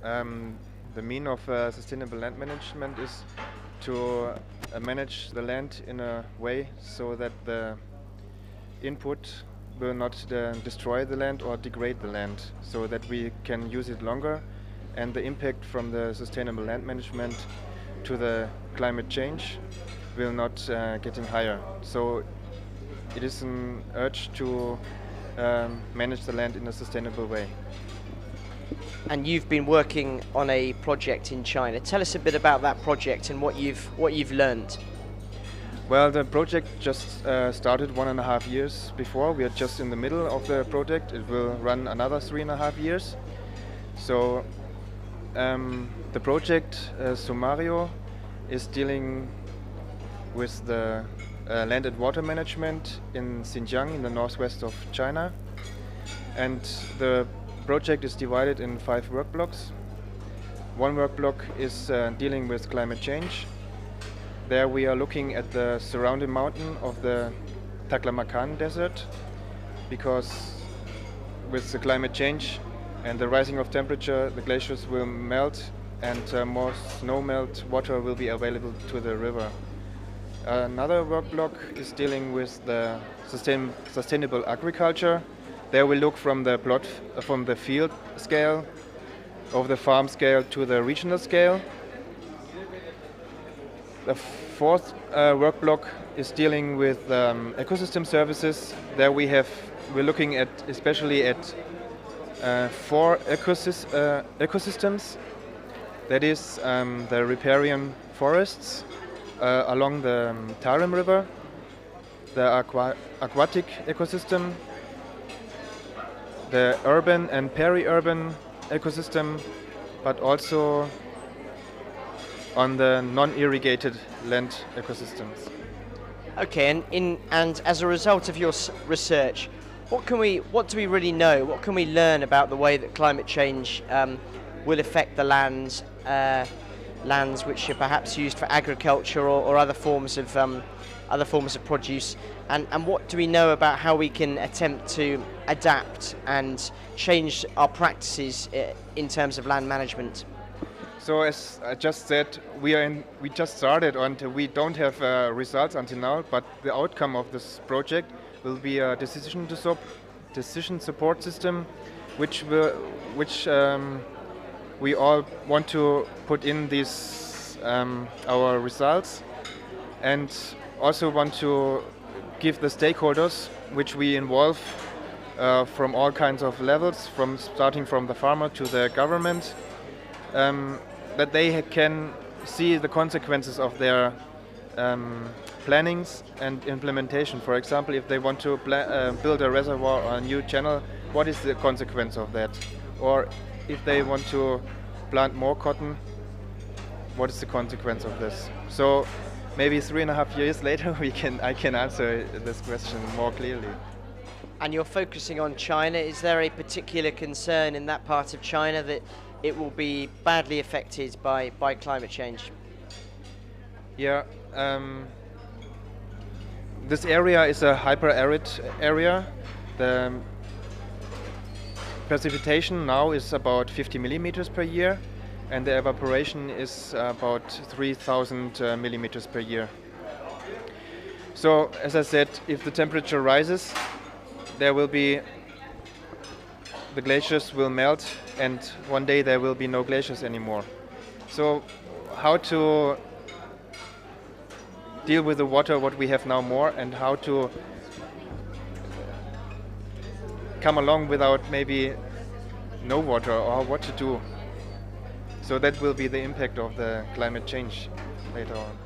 The mean of sustainable land management is to manage the land in a way so that the input will not destroy the land or degrade the land, so that we can use it longer, and the impact from the sustainable land management to the climate change will not getting higher. So it is an urge to manage the land in a sustainable way. And you've been working on a project in China. Tell us a bit about that project and what you've learned. Well, the project just started 1.5 years before. We are just in the middle of the project. It will run another 3.5 years. So the project Rio is dealing with the land and water management in Xinjiang in the northwest of China. And the project is divided in 5 work blocks. One work block is dealing with climate change. There we are looking at the surrounding mountain of the Taklamakan desert, because with the climate change and the rising of temperature, the glaciers will melt and more snow melt water will be available to the river. Another work block is dealing with the sustainable agriculture. There we look from the field scale, of the farm scale to the regional scale. The fourth work block is dealing with ecosystem services. There we're looking at especially at 4 ecosystems. That is the riparian forests along the Tarim River, the aquatic ecosystem, the urban and peri-urban ecosystem, but also on the non-irrigated land ecosystems. Okay, and as a result of your research, what do we really know? What can we learn about the way that climate change will affect the lands which are perhaps used for agriculture or other forms of produce? And what do we know about how we can attempt to adapt and change our practices in terms of land management? So as I just said, we just started and we don't have results until now, but the outcome of this project will be a decision support system, which we all want to put in these our results, and also want to give the stakeholders, which we involve from all kinds of levels, starting from the farmer to the government, that they can see the consequences of their plannings and implementation. For example, if they want to build a reservoir or a new channel, what is the consequence of that? Or if they want to plant more cotton, what is the consequence of this? So maybe 3.5 years later I can answer this question more clearly. And you're focusing on China. Is there a particular concern in that part of China that it will be badly affected by climate change? Yeah, this area is a hyper-arid area. The precipitation now is about 50 millimeters per year, and the evaporation is about 3,000 millimeters per year. So, as I said, if the temperature rises, the glaciers will melt, and one day there will be no glaciers anymore. So how to deal with the water what we have now more, and how to come along without maybe no water, or what to do. So that will be the impact of the climate change later on.